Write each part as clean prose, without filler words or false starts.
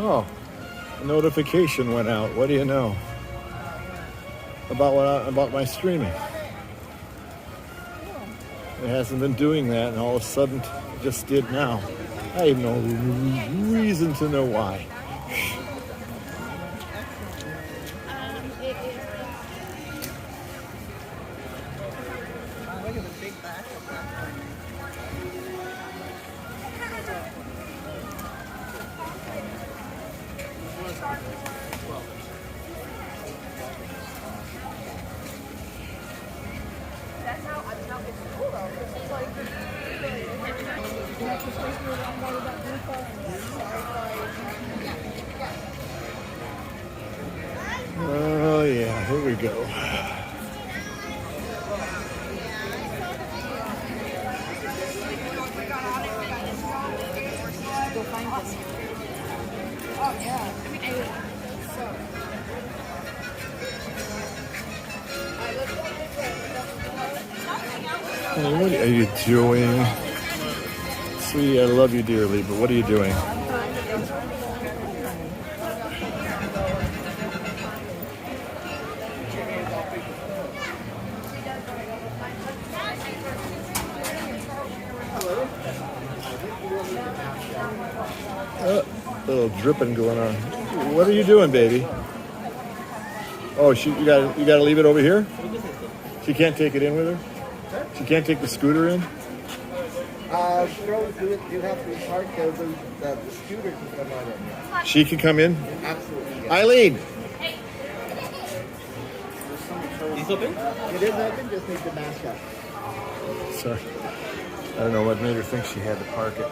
Oh, a notification went out. What do you know? About my streaming. It hasn't been doing that, and all of a sudden it just did now. I have no reason to know why. Look at the big back of that. That's how it's cool though, because it's like Oh yeah, here we go. oh yeah. I mean, so. Hey, what are you doing? Sweetie, I love you dearly, but what are you doing? Little dripping going on. What are you doing, baby? Oh, you gotta leave it over here? She can't take it in with her? She can't take the scooter in? Girls do have to be parked there. The scooter can come on in. She can come in? Absolutely. Yes. Eileen! It's open? It is open, just need the mask up. Sorry. I don't know what made her think she had to park it.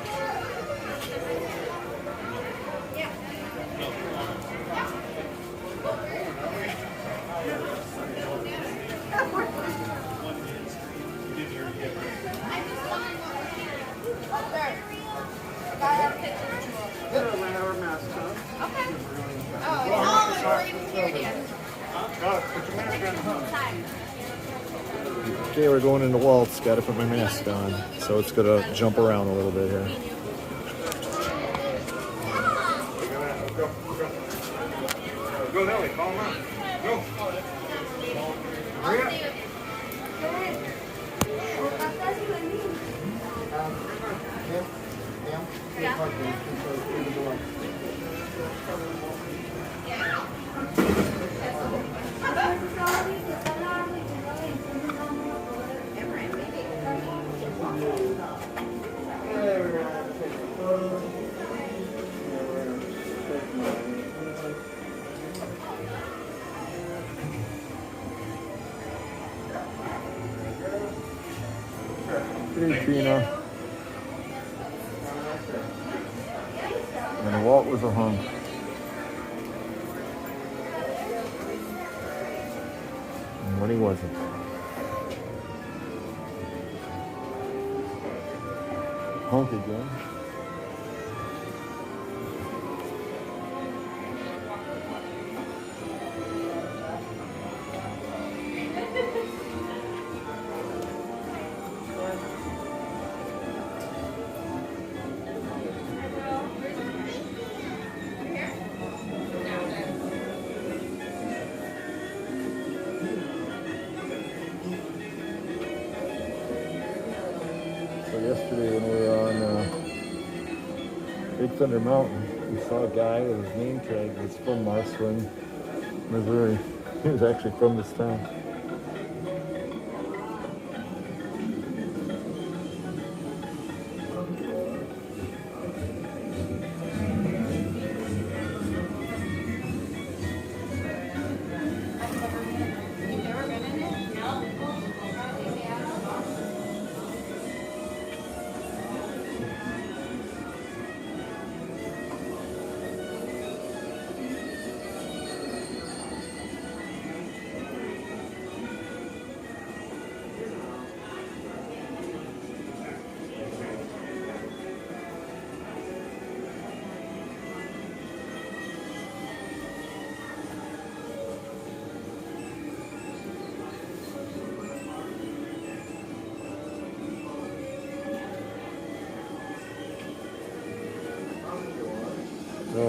Okay, we're going into Walt's. Got to put my mask on, so it's gonna jump around a little bit here. Go that way, call him out. Go. Hurry up. Hey, Tina. And Walt was a hunk. And when he wasn't. Hunk again. Yesterday when we were on Big Thunder Mountain, we saw a guy with his name tag was from Marston, Missouri. He was actually from this town.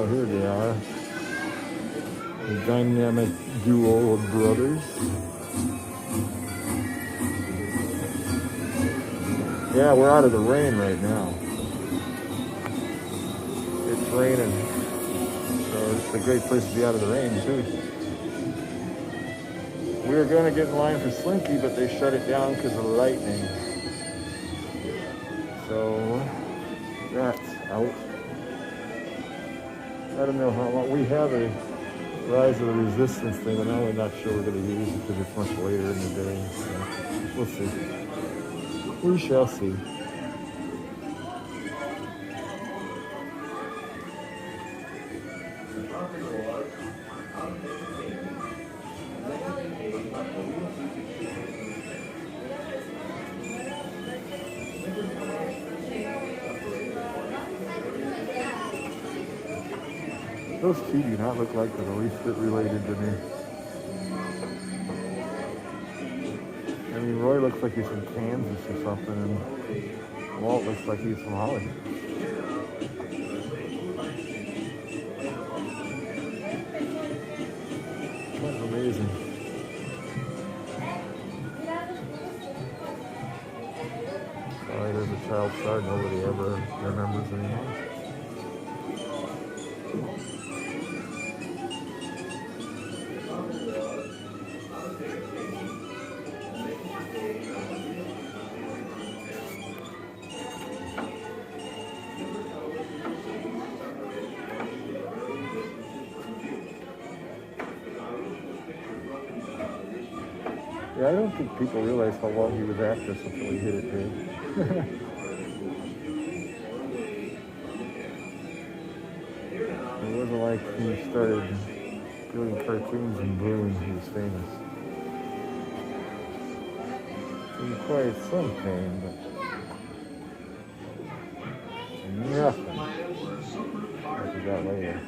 Oh, here they are. The dynamic duo of brothers. Yeah, we're out of the rain right now. It's raining. So it's a great place to be out of the rain, too. We were going to get in line for Slinky, but they shut it down because of lightning. So that's out. I don't know how long. We have a Rise of the Resistance thing, but now we're not sure we're going to use it because it's much later in the day. So we'll see. We shall see. Those two do not look like they're the least bit related to me. I mean, Roy looks like he's from Kansas or something, and Walt looks like he's from Holland. Kind of amazing. Sorry, there's a child star nobody ever remembers anymore. Yeah, I don't think people realize how long he was at this until he hit it big. It wasn't like he started doing cartoons and boom, he was famous. He acquired some fame, but nothing like he got later.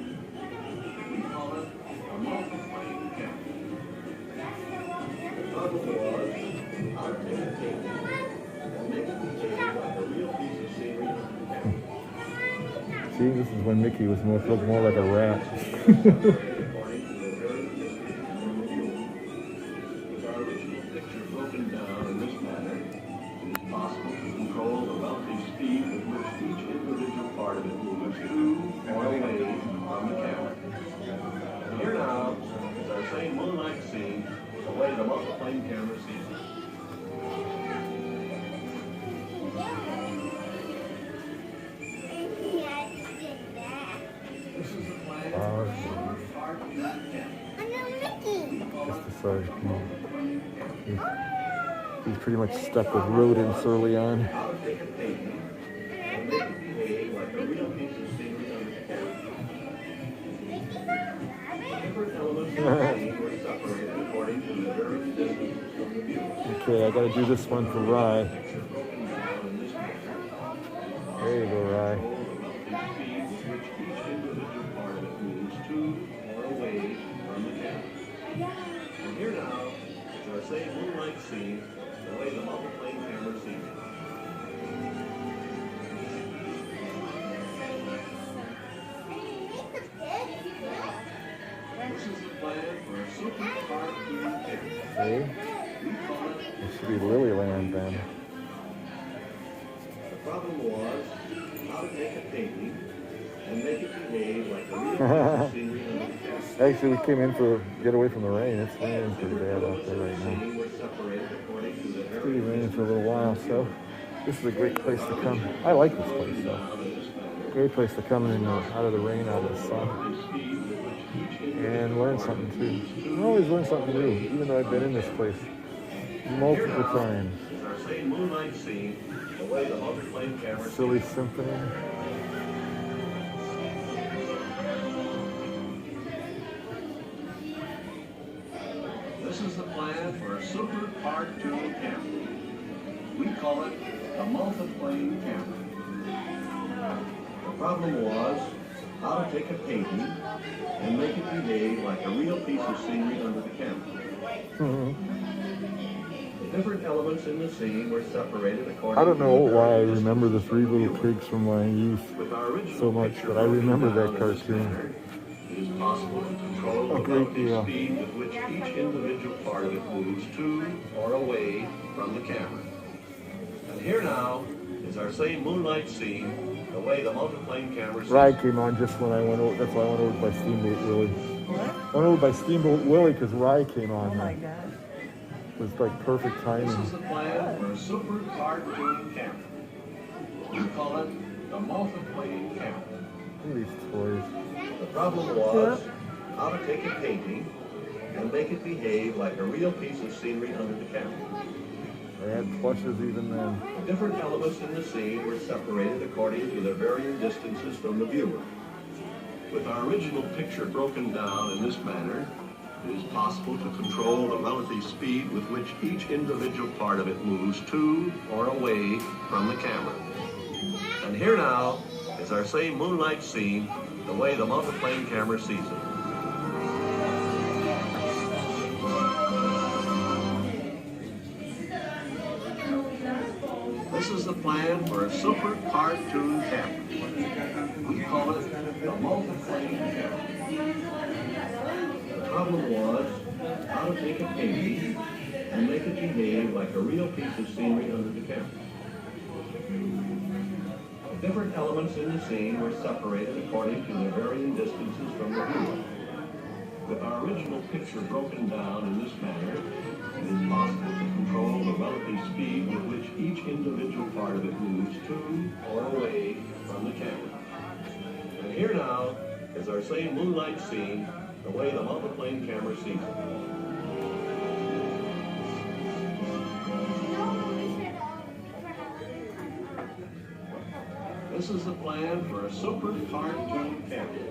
See, this is when Mickey was looked more like a rat. Here now is our same moonlight scene, the way the multiplane camera sees it. He's pretty much stuck with rodents early on. Okay, I gotta do this one for Rye. There you go, Rye. Here now is our same moonlight scene, the way the multiplane camera sees it. This is the plan for a super cartoon camera. See? It should be Lilyland then. The problem was how to take a painting and make it behave like a real scenery on the camera. Actually, we came in to get away from the rain. It's raining pretty bad out there right now. It's pretty raining for a little while, so this is a great place to come. I like this place, though. Great place to come in out of the rain, out of the sun, and learn something too. I always learn something new, even though I've been in this place multiple times. Silly Symphony. This is the plan for a super cartoon camera. We call it a multiplane camera. The problem was how to take a painting and make it behave like a real piece of scenery under the camera. different elements in the scene were separated according I don't know to the why I various remember the Three Little distances Pigs from my youth with our original so much, picture but I remember broken that down in this cartoon manner, it is possible to control a the great relative deal. speed with which each individual part of it moves to or away from the camera. And here now is our same moonlight scene, the way the multiplane camera sees Rye it. came on just when I went over. That's why I went over by Steamboat Willie. What? I went over by Steamboat Willie because Rye came on. Oh my There. gosh. It was like perfect This timing. is the plan for a super cartoon camera. We call it the multiplane camera. Look at these toys. The problem was how to take a painting and make it behave like a real piece of scenery under the camera. They had plushes even then. The different elements in the scene were separated according to their varying distances from the viewer. With our original picture broken down in this manner, it is possible to control the relative speed with which each individual part of it moves to or away from the camera. And here now is our same moonlight scene, the way the multiplane camera sees it. This is the plan for a super cartoon camera. We call it the multiplane camera. The problem was how to take a painting and make it behave like a real piece of scenery under the camera. The different elements in the scene were separated according to their varying distances from the viewer. With our original picture broken down in this manner, it is possible to control the relative speed with which each individual part of it moves to or away from the camera. And here now is our same moonlight scene, the way the multiplane camera sees it. This is the plan for a super cartoon camera.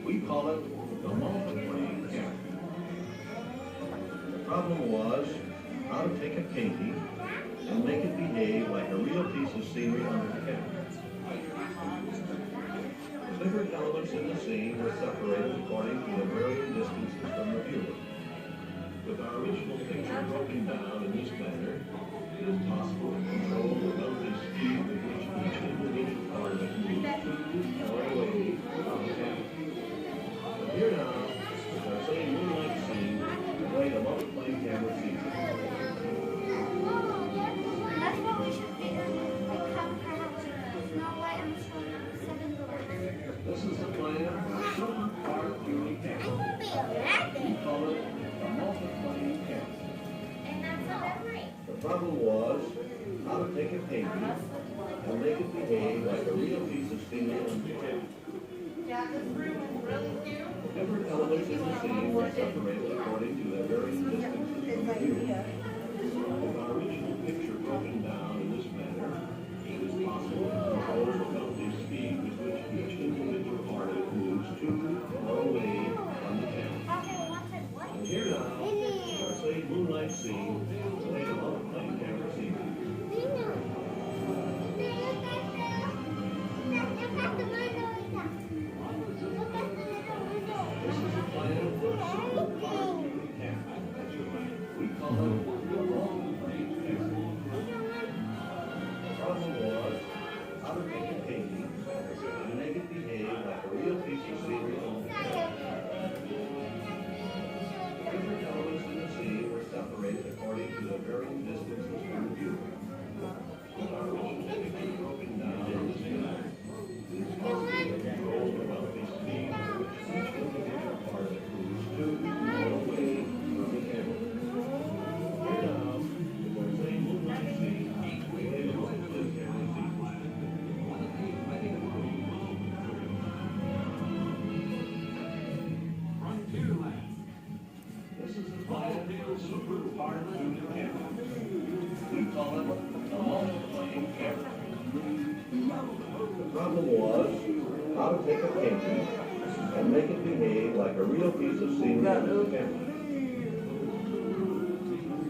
We call it the multiplane camera. The problem was how to take a painting and make it behave like a real piece of scenery under the camera. The different elements in the scene were separated according to the varying distances from the viewer. With our original picture broken down in this manner, it is possible to control the relative speed with which each individual part of it moves to or away from the camera. But here now is our same moonlight scene, the way the multiplane camera sees it. That's what we should do. Like have her house Snow White and Seven Dwarfs. This is the plan for a super cartoon camera. We call it the multiplane camera. And that's not great. The problem was how to take a painting and make it behave like a real piece of scenery on the camera. Yeah, this room is really cute. Different elements in the scene were separated according to their varying distances from the viewer. With our original picture broken down in this manner, it is possible to control the relative speed with which each individual part of it moves to or away from the camera. And here now is our same moonlight scene, the way the multiplane camera sees it. This is the plan for a super cartoon camera. We call it the multiplane camera. The problem was how to take a painting and make it behave like a real piece of scenery on the camera. Different elements in the scene were separated according to their varying distances from the viewer. With our original picture broken down in this manner, it is possible to control the relative speed with which each individual part of it moves to or away from the camera. Here now is our same moonlight scene, the way the multiplane camera sees it. This is the plan for a super cartoon camera. We call it a multiplane camera. The problem was how to take a painting and make it behave like a real piece of scenery on the camera.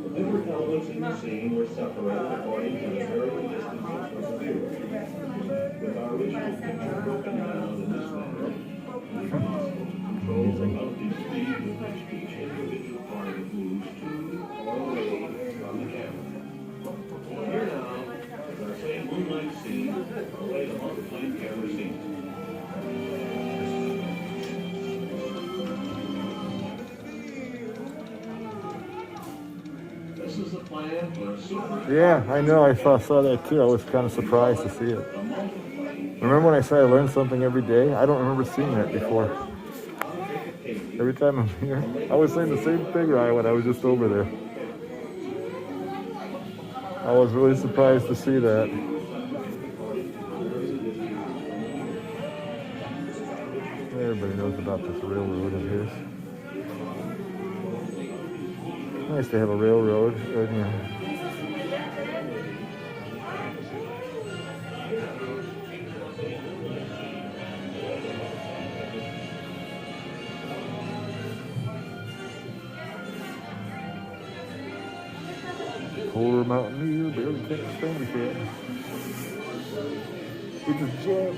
The different elements in the scene were separated according to the varying distances from the viewer. With our original picture broken down in this manner, it is possible to control the relative speed with which each individual part of it moves to or away from the camera. plan for a super. Yeah, I know. I saw that too. I was kind of surprised to see it. Remember when I said I learned something every day? I don't remember seeing that before. Every time I'm here, I was saying the same thing, Ryan, when I was just over there. I was really surprised to see that. Everybody knows about this railroad of his. Nice to have a railroad, isn't it? Poor mountaineer barely can't stand it. It's a jet.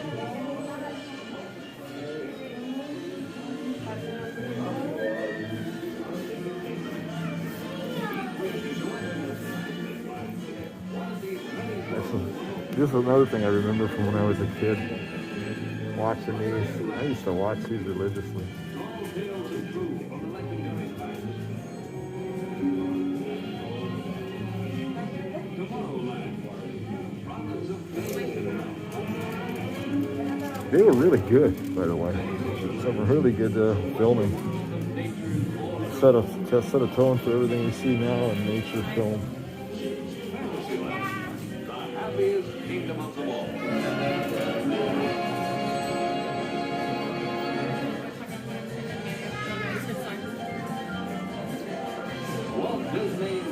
This is another thing I remember from when I was a kid. Watching these. I used to watch these religiously. They were really good, by the way. Some really good filming. Set a tone for everything we see now in nature film. Kingdom of the Walt. Walt Disney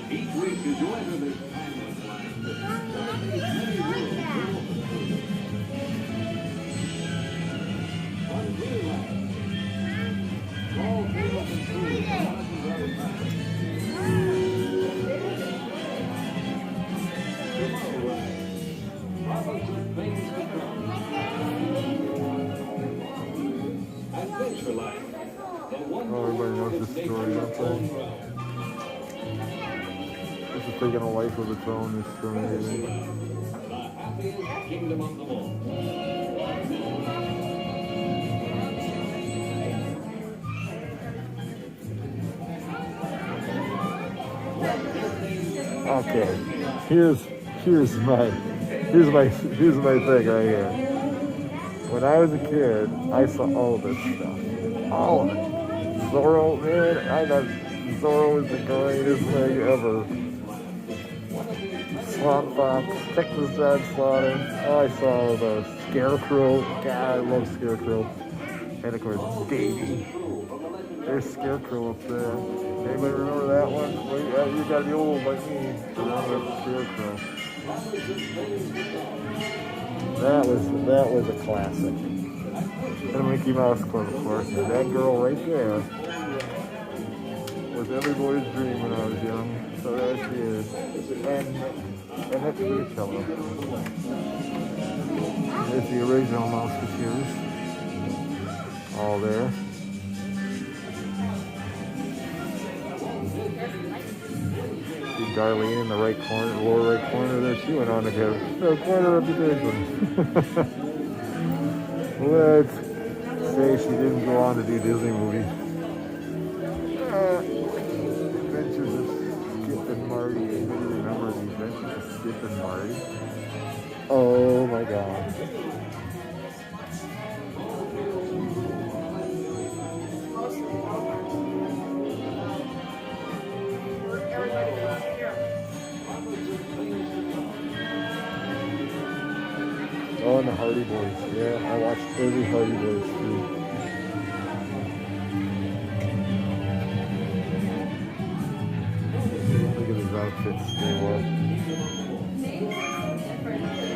Each week as you enter this timeless land, many worlds will open to you. On Blue Line, all tables and stools, glasses are fastened. Tomorrowland, province of things to come. Adventureland, the one Everybody knows this story, don't they? This is taking a life of its own, this story. the happiest kingdom of them all. Okay, here's my thing right here. When I was a kid, I saw all this stuff, all of it. Zorro, man, I thought Zorro was the greatest thing ever. Swamp Fox, Texas Red Slaughter. Oh, I saw all those. Scarecrow, God, I love Scarecrow. And of course, Davy. There's Scarecrow up there. Anybody remember that one? Well, yeah, you gotta be old like me to remember Scarecrow. That was a classic. And Mickey Mouse Club, of course. And that girl right there was every boy's dream when I was young. So there she is. And that's pretty fellow. There's the original Mouseketeers. All there. See Darlene in the right corner, lower right corner there. She went on to have quite a reputation. Let's say she didn't go on to do Disney movies. Adventures of Skip and Marty. Anybody remember the Adventures of Skip and Marty? Oh my God. Oh, and the Hardy Boys. Yeah, I watched every Hardy Boys too. Look at these outfits. They were.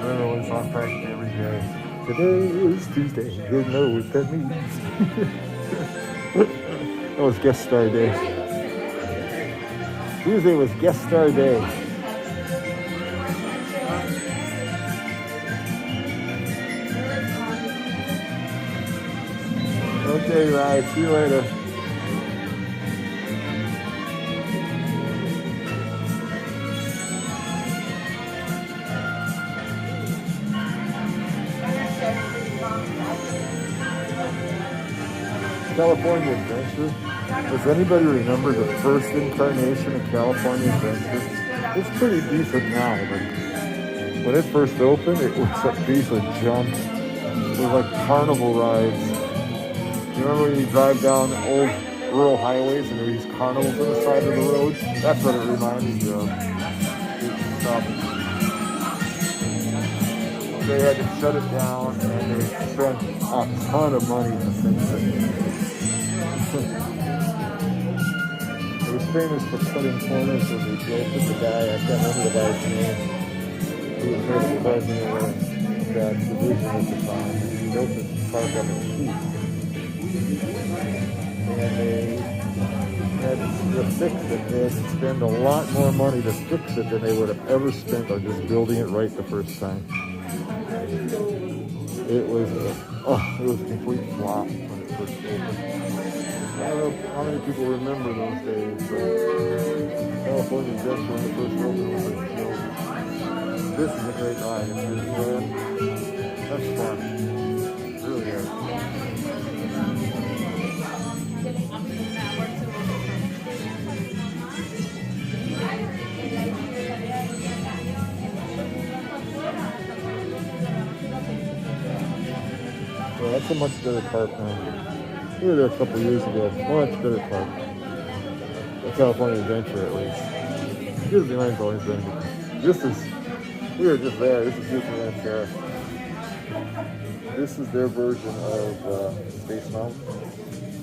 Everyone's on practice every day. Today is Tuesday. You know what that means. That was guest star day. Tuesday was guest star day. Okay, right. See you later. California Adventure. Does anybody remember the first incarnation of California Adventure? It's pretty decent now, but when it first opened, it was a piece of junk. It was like carnival rides. You remember when you drive down old rural highways and there were these carnivals on the side of the road? That's what it reminded me of. They had to shut it down and they spent a ton of money to fix it. It was famous for cutting corners when they built it. The guy, I can't remember the guy's name, he was maybe the president of that division at the time. He built this park up in Keith. And they had to fix it. They had to spend a lot more money to fix it than they would have ever spent on just building it right the first time. It was a complete flop when it first opened. I don't know how many people remember those days, but California Adventure when it first opened was a joke. This is a great ride. If you're enjoying, that's fun. It really is. Yeah, that's a much better park now. We were there a couple years ago. Much better park. The California Adventure, at least. Disneyland's always been good. We were just there. This is Disneyland Paris. This is their version of Space Mountain,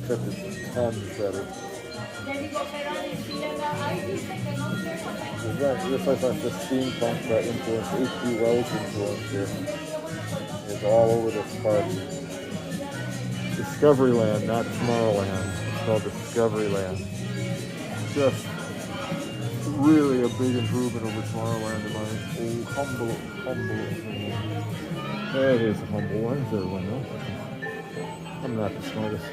except it's tons better. This is like the steampunk influence, H.G. Wells influence here. It's all over this park. Discoveryland, not Tomorrowland. It's called Discoveryland. Just really a big improvement over Tomorrowland in my old humble opinion. That is a humble one, as everyone knows. I'm not the smartest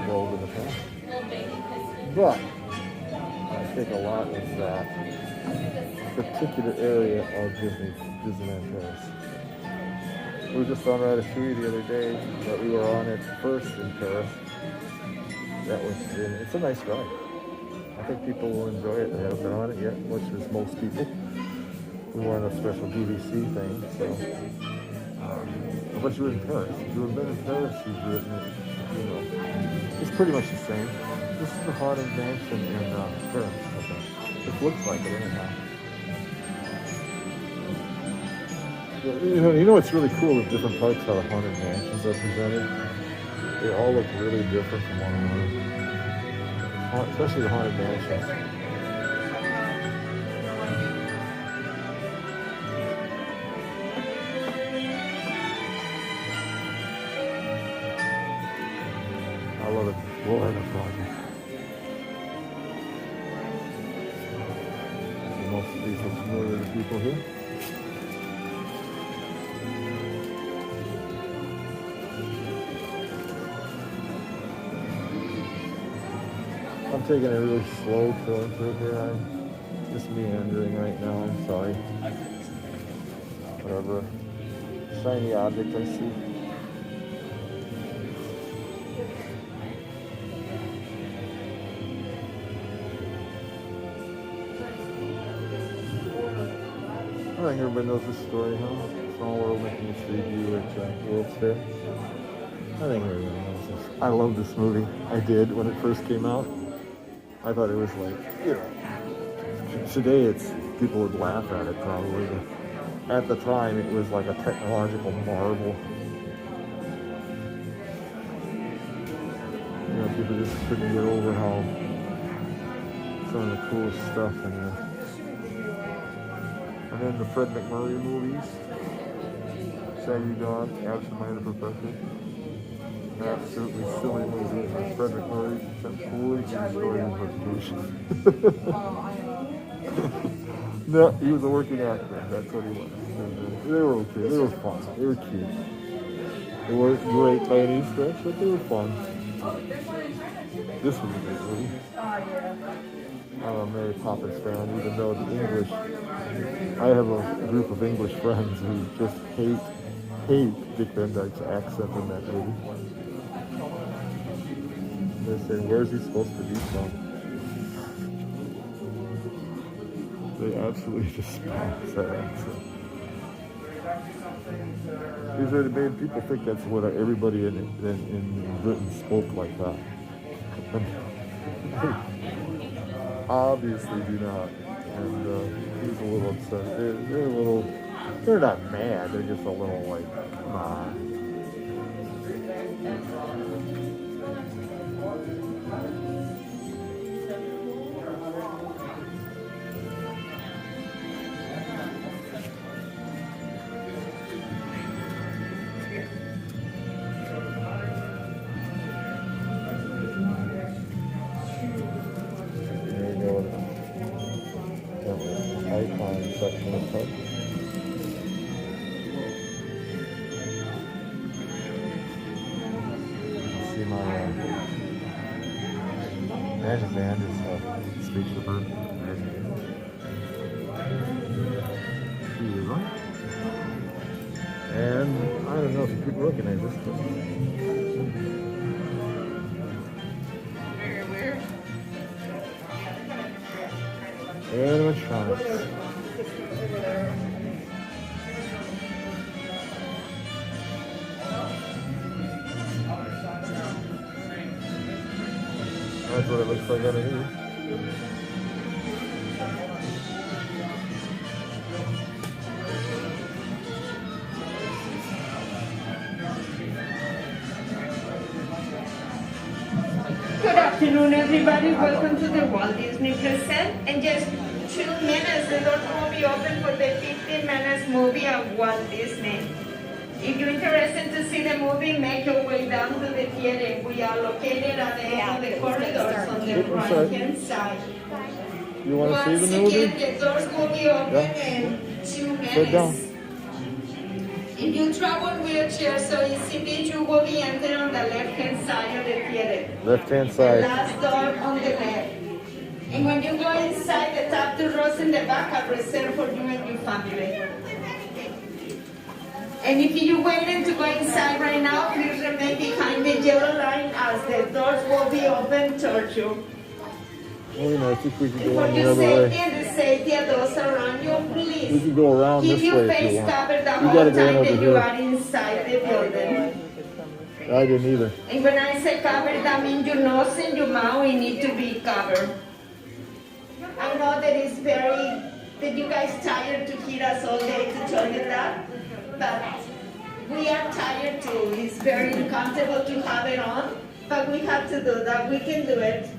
bulb in the past. But I think a lot of that particular area of Disneyland Paris. We were just on Ratatouille the other day, but we were on it first in Paris. It's a nice ride. I think people will enjoy it. They haven't been on it yet, which is most people. We were on a special BBC thing, so. But you were in Paris. If you had been in Paris, you've written it, it's pretty much the same. This is the Haunted Mansion in Paris, I think. It looks like it anyhow. You know what's really cool is different parts how the Haunted Mansions are presented. They all look really different from one another. Especially the Haunted Mansions. I love it. Florida project. Most of these are familiar to people here. I'm taking a really slow turn through here. I'm just meandering right now. I'm sorry. Whatever shiny object I see. I think everybody knows this story, huh? Small World making its debut at World's Fair. I think everybody knows this. I love this movie. I did when it first came out. I thought it was like, today people would laugh at it probably, but at the time it was like a technological marvel. People just couldn't get over how some of the cool stuff in there. And then the Fred McMurray movies, Shaggy Dog, Absent-Minded Professor. Absolutely silly movie. Fred McMurray completely destroyed his reputation. No, he was a working actor. That's what he was. They were okay. They were fun. They were cute. They weren't great by any stretch, but they were fun. This was a great movie. I'm a Mary Poppins fan, even though the English, I have a group of English friends who just hate Dick Van Dyke's accent in that movie. They're saying, where's he supposed to be from? They absolutely despise that accent. These are the made people think that's what everybody in Britain spoke like that. Obviously do not. And he's a little upset. They're a little, they're not mad, they're just a little like, come on. There you go. Icon section of Hub. See my magic band is speech with her. She is right. And I don't know if you people recognize this, but animatronics. That's what it looks like underneath. Good afternoon, everybody. Welcome to the Walt Disney Present. In just 2 minutes, the doors will be open for the 15 minutes movie of Walt Disney. If you're interested to see the movie, make your way down to the theater. We are located at the end of the corridors on the right-hand side. You want to see Once the movie? again, the doors will be open in 2 Sit down. minutes. If you travel in wheelchair, so easily, you will be entering on the left-hand side of the theater. Left-hand The side. last door on the left. And when you go inside, the top 2 rows in the back are reserved for you and your family. And if you're waiting to go inside right now, please remain behind the yellow line as the doors will be open towards you. I think we could go For on the your other safety way. and the safety of those around you, We please can go around keep this your way if face you want. covered the You whole gotta go time over that you here. are inside the building. I didn't either. And when I say covered, that means your nose and your mouth need to be covered. I know that you guys tired to hear us all day to tell you that, but we are tired too. It's very uncomfortable to have it on, but we have to do that. We can do it.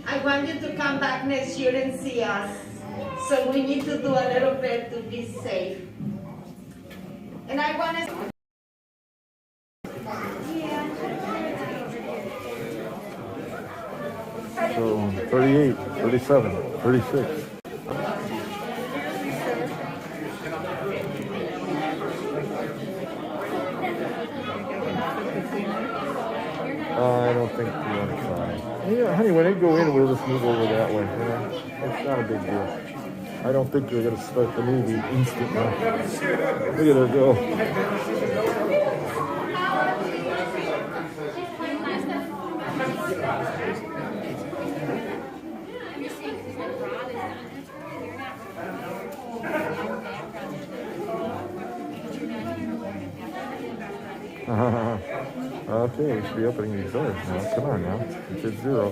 I want you to come back next year and see us. So we need to do a little bit to be safe. And I want to... So 38, 37, 36. I don't think we want to try. Yeah, honey, when they go in, we'll just move over that way. It's not a big deal. I don't think they're going to start the movie instantly. Look at her go. Okay, we should be opening these doors now. Come on now. It's at 0.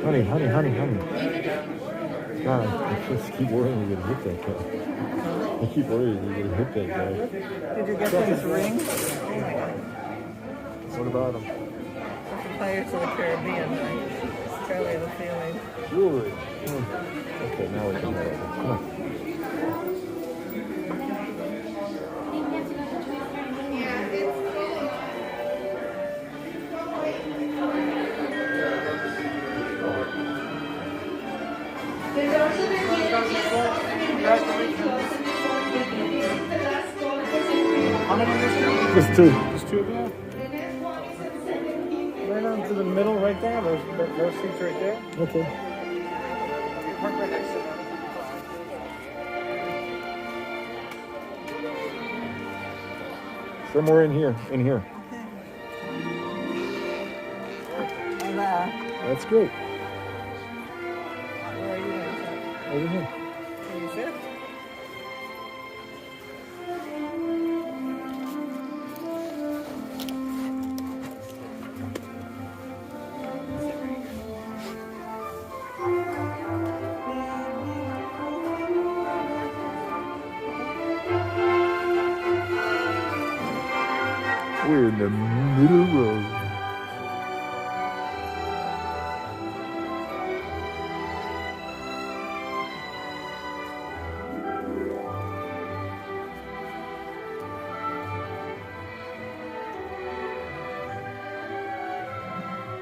Honey. God, I just keep worrying you're going to hit that guy. I keep worrying you're going to hit that guy. Did you get those rings? What about him? That's the Pirates of the Caribbean. Charlie the Feeling. Jewelry. Okay, now we can have it. Come on. How many is there? Just 2. Just 2 of you? Right on to the middle, right there. Those seats right there. Okay. Park right next to them. Somewhere in here. In here. Hola. That's great. Where are you guys at? Over here. Where you sit? We're in the middle road.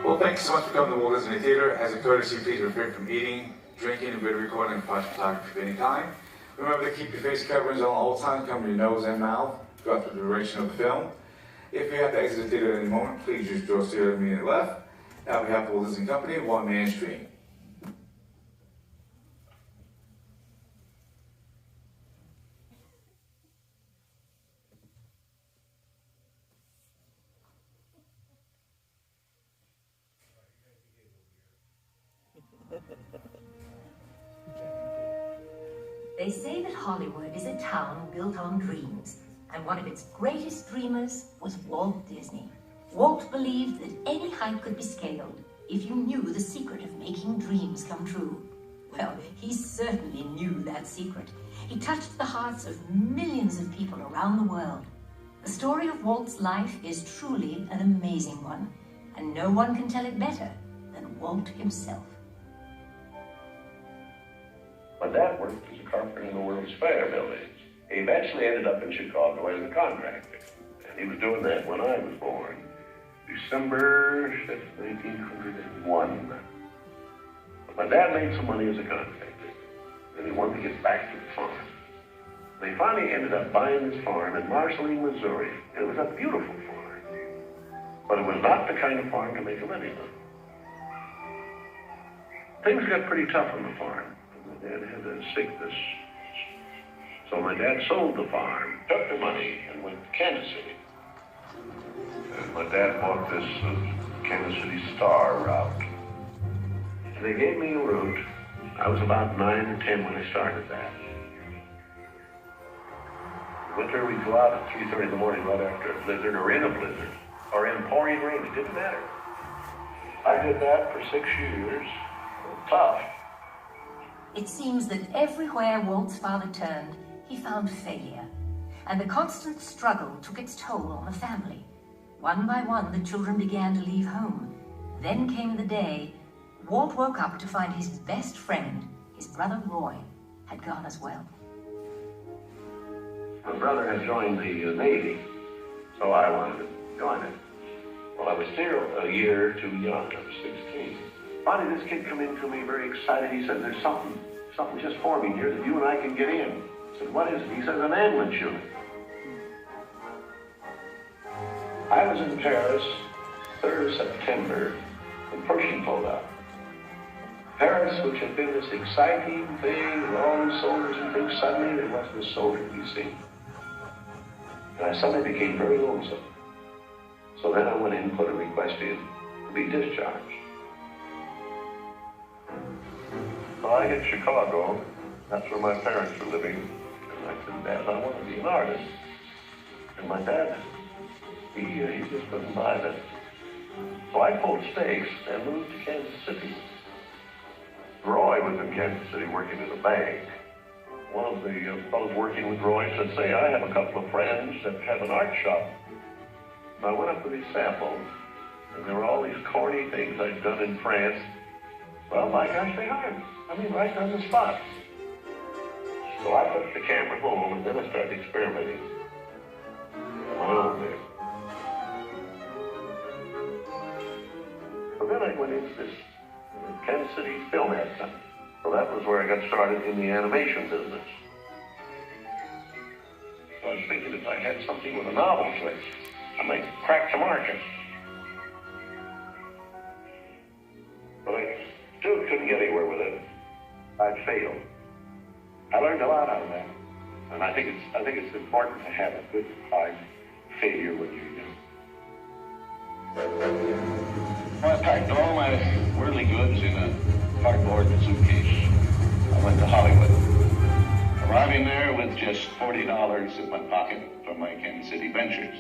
Well, thank you so much for coming to the Walt Disney Theater. As a courtesy, please refrain from eating, drinking, and video recording and flash photography of any kind. Remember to keep your face coverings on all the time, cover your nose and mouth throughout the duration of the film. If you have to exit the theater at any moment, please use door steer immediately left. Now we have the Walt Disney Company, One Man Stream. They say that Hollywood is a town built on dreams, and one of its greatest dreamers was Walt Disney. Walt believed that any height could be scaled if you knew the secret of making dreams come true. Well, he certainly knew that secret. He touched the hearts of millions of people around the world. The story of Walt's life is truly an amazing one, and no one can tell it better than Walt himself. My dad worked as a carpenter in the World's Fair building. He eventually ended up in Chicago as a contractor. And he was doing that when I was born, December 5th, 1901. But my dad made some money as a contractor, and he wanted to get back to the farm. They finally ended up buying this farm in Marceline, Missouri. It was a beautiful farm, but it was not the kind of farm to make a living on. Things got pretty tough on the farm. My dad had a sickness. So my dad sold the farm, took the money, and went to Kansas City. And my dad bought this Kansas City Star route. And they gave me a route. I was about 9 or 10 when I started that. Winter, we'd go out at 3:30 in the morning right after a blizzard, or in a blizzard, or in pouring rain. It didn't matter. I did that for 6 years. Tough. It seems that everywhere Walt's father turned, he found failure, and the constant struggle took its toll on the family. One by one, the children began to leave home. Then came the day Walt woke up to find his best friend, his brother Roy, had gone as well. My brother had joined the Navy, so I wanted to join it. Well, I was still a year too young. I was 16. Finally, this kid came in to me very excited. He said, there's something just forming here that you and I can get in. I said, what is it? He said, an ambulance unit. I was in Paris, 3rd of September, when Pershing pulled out. Paris, which had been this exciting thing with all these soldiers and things, suddenly there wasn't a soldier to be seen. And I suddenly became very lonesome. So then I went in and put a request in to be discharged. Well, I hit Chicago. That's where my parents were living. And I said, Dad, I want to be an artist. And my dad, he just couldn't buy that. So I pulled stakes and moved to Kansas City. Roy was in Kansas City working in a bank. One of the fellows working with Roy said, say, I have a couple of friends that have an art shop. And I went up with these samples, and there were all these corny things I'd done in France. Well, my gosh, they hired me. I mean, right on the spot. So I took the camera home, and then I started experimenting on my own there. So then I went into this Kansas City Film Ad Center. So that was where I got started in the animation business. So I was thinking if I had something with a novel twist, I might crack the market. But I still couldn't get anywhere with it. I'd failed. I learned a lot out of that. And I think it's important to have a good, hard failure when you're young. Well, I packed all my worldly goods in a cardboard suitcase. I went to Hollywood, arriving there with just $40 in my pocket from my Kansas City ventures.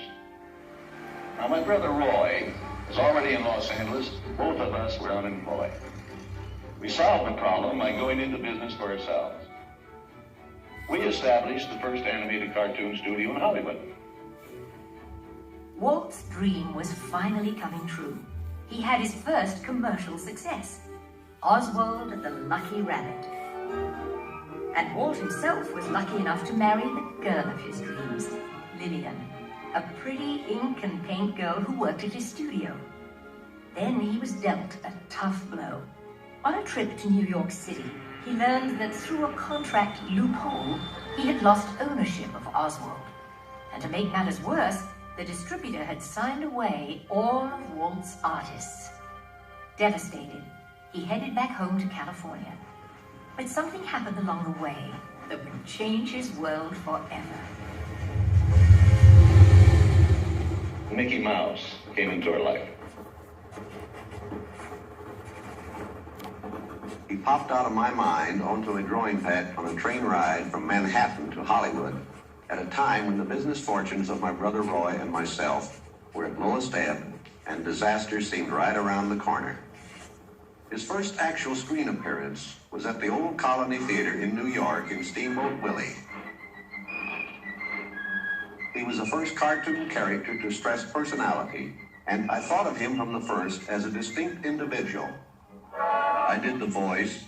Now, my brother Roy was already in Los Angeles. Both of us were unemployed. We solved the problem by going into business for ourselves. We established the first animated cartoon studio in Hollywood. Walt's dream was finally coming true. He had his first commercial success, Oswald the Lucky Rabbit. And Walt himself was lucky enough to marry the girl of his dreams, Lillian, a pretty ink and paint girl who worked at his studio. Then he was dealt a tough blow. On a trip to New York City, he learned that through a contract loophole, he had lost ownership of Oswald. And to make matters worse, the distributor had signed away all of Walt's artists. Devastated, he headed back home to California. But something happened along the way that would change his world forever. Mickey Mouse came into our life. He popped out of my mind onto a drawing pad on a train ride from Manhattan to Hollywood at a time when the business fortunes of my brother Roy and myself were at lowest ebb and disaster seemed right around the corner. His first actual screen appearance was at the Old Colony Theater in New York in Steamboat Willie. He was the first cartoon character to stress personality, and I thought of him from the first as a distinct individual. I did the voice.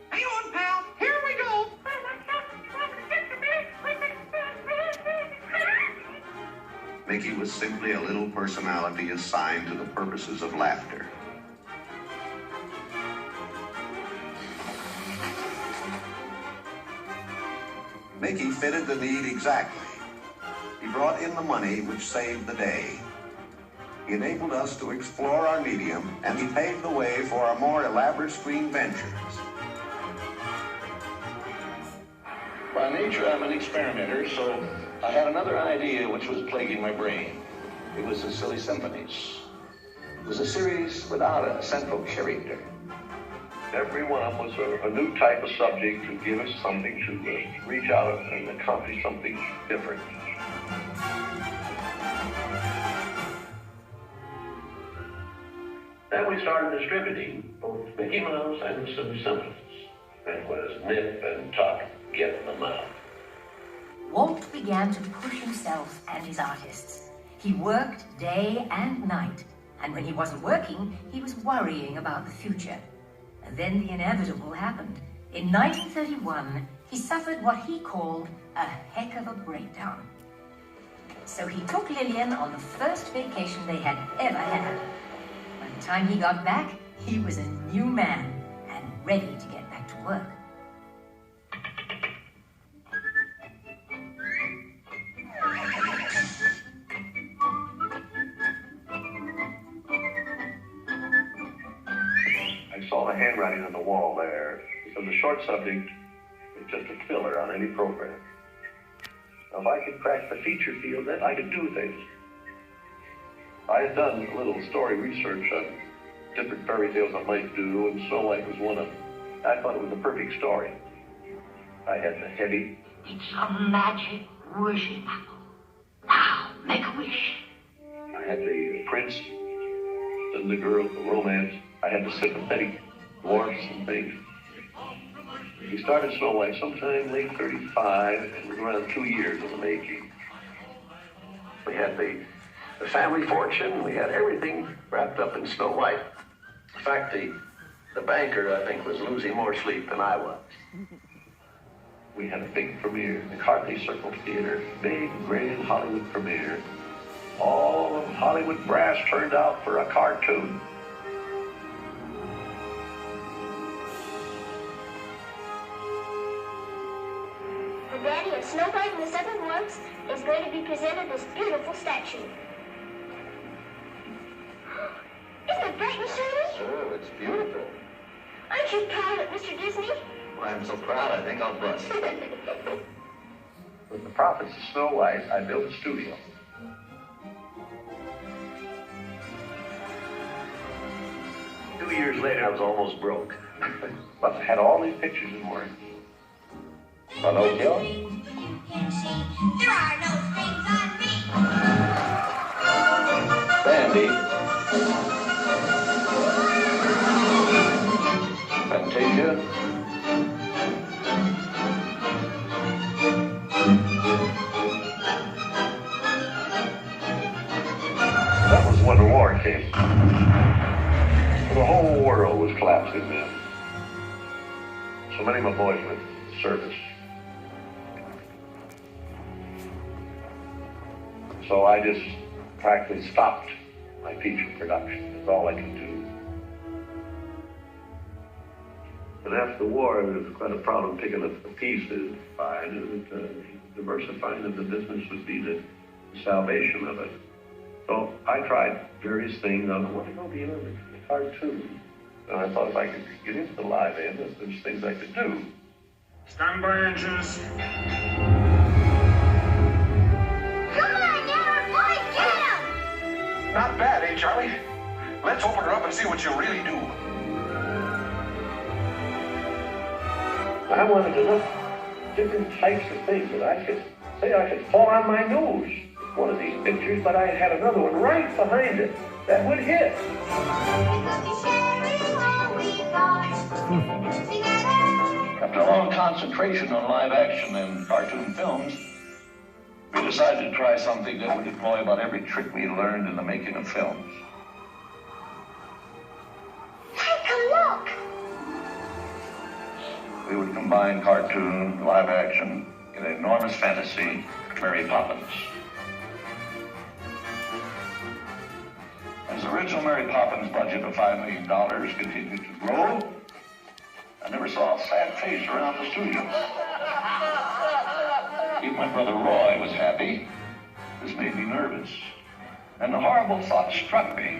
Hang on, pal. Here we go. Mickey was simply a little personality assigned to the purposes of laughter. Mickey fitted the need exactly. He brought in the money which saved the day. He enabled us to explore our medium, and he paved the way for our more elaborate screen ventures. By nature, I'm an experimenter, so I had another idea which was plaguing my brain. It was the Silly Symphonies. It was a series without a central character. Every one of them was a new type of subject to give us something to reach out and accomplish something different. Then we started distributing both Mickey Mouse and the Silly Symphonies. It was nip and tuck, get them out. Walt began to push himself and his artists. He worked day and night, and when he wasn't working, he was worrying about the future. And then the inevitable happened. In 1931, he suffered what he called a heck of a breakdown. So he took Lillian on the first vacation they had ever had. By the time he got back, he was a new man and ready to get back to work. I saw the handwriting on the wall there. Because the short subject is just a filler on any program. Now, if I could crack the feature field, then I could do things. I had done a little story research on different fairy tales I might do, and Snow White was one of them. I thought it was the perfect story. I had the heavy. It's a magic wishing apple. Now, make a wish. I had the prince and the girl, the romance. I had the sympathetic dwarfs and things. We started Snow White sometime late 35, and it was around 2 years in the making. We had the family fortune, we had everything wrapped up in Snow White. In fact, the banker, I think, was losing more sleep than I was. We had a big premiere, the Carthay Circle Theater, big, grand Hollywood premiere. All of Hollywood brass turned out for a cartoon. The daddy of Snow White and the Seven Dwarfs is going to be presented this beautiful statue. Isn't it bright and shiny? Oh, it's beautiful. Aren't you proud of it, Mr. Disney? Well, I'm so proud, I think I'll bust. With the profits of Snow White, I built a studio. years later, I was almost broke. But I had all these pictures in work. Pinocchio? There are no strings on me. Bandy? Fantasia? That was when the war came. The whole world was collapsing then. So many of my boys went to service. So I just practically stopped my feature production. That's all I could do. But after the war, it was quite a problem picking up the pieces. Diversifying of the business would be the salvation of it. So I tried various things. I wanted to go be a cartoon. And I thought if I could get into the live end, there's things I could do. Stand by, engines. Come on, Dad, boy, get him! Not bad, eh, Charlie? Let's open her up and see what you really do. I wanted to look different types of things that I could say I could fall on my nose with one of these pictures, but I had another one right behind it that would hit. After a long concentration on live action and cartoon films, we decided to try something that would employ about every trick we learned in the making of films. Take a look. We would combine cartoon, live action, in an enormous fantasy, Mary Poppins. As the original Mary Poppins budget of $5 million continued to grow, I never saw a sad face around the studio. Even my brother Roy was happy. This made me nervous. And the horrible thought struck me.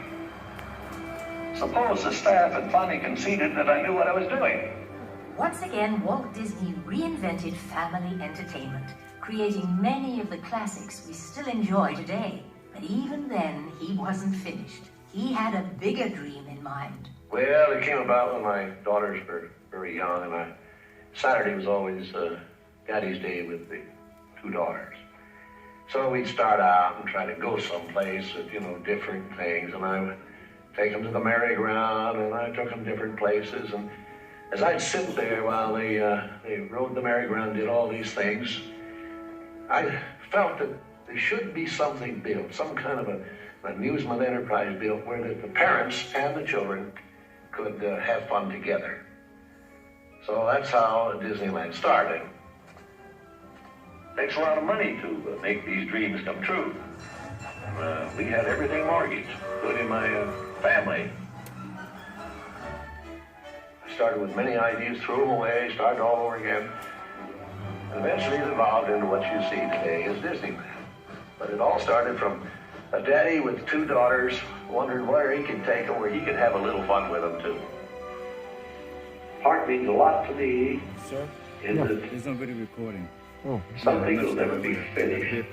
Suppose the staff had finally conceded that I knew what I was doing. Once again, Walt Disney reinvented family entertainment, creating many of the classics we still enjoy today. But even then, he wasn't finished. He had a bigger dream in mind. Well, it came about when my daughters were very young, and Saturday was always Daddy's Day with the two daughters. So we'd start out and try to go someplace with, different things, and I would take them to the merry-go-round, and I took them different places, and as I'd sit there while they rode the merry-go-round, did all these things, I felt that there should be something built, some kind of an amusement enterprise built where the parents and the children could have fun together. So that's how Disneyland started. Takes a lot of money to make these dreams come true. We had everything mortgaged, including my family. I started with many ideas, threw them away, started all over again. And eventually it evolved into what you see today as Disneyland. But it all started from a daddy with two daughters wondering where he could take them, where he could have a little fun with them too. Park means a lot to me. Sir? In that there's no video recording. Oh. something will never be finished.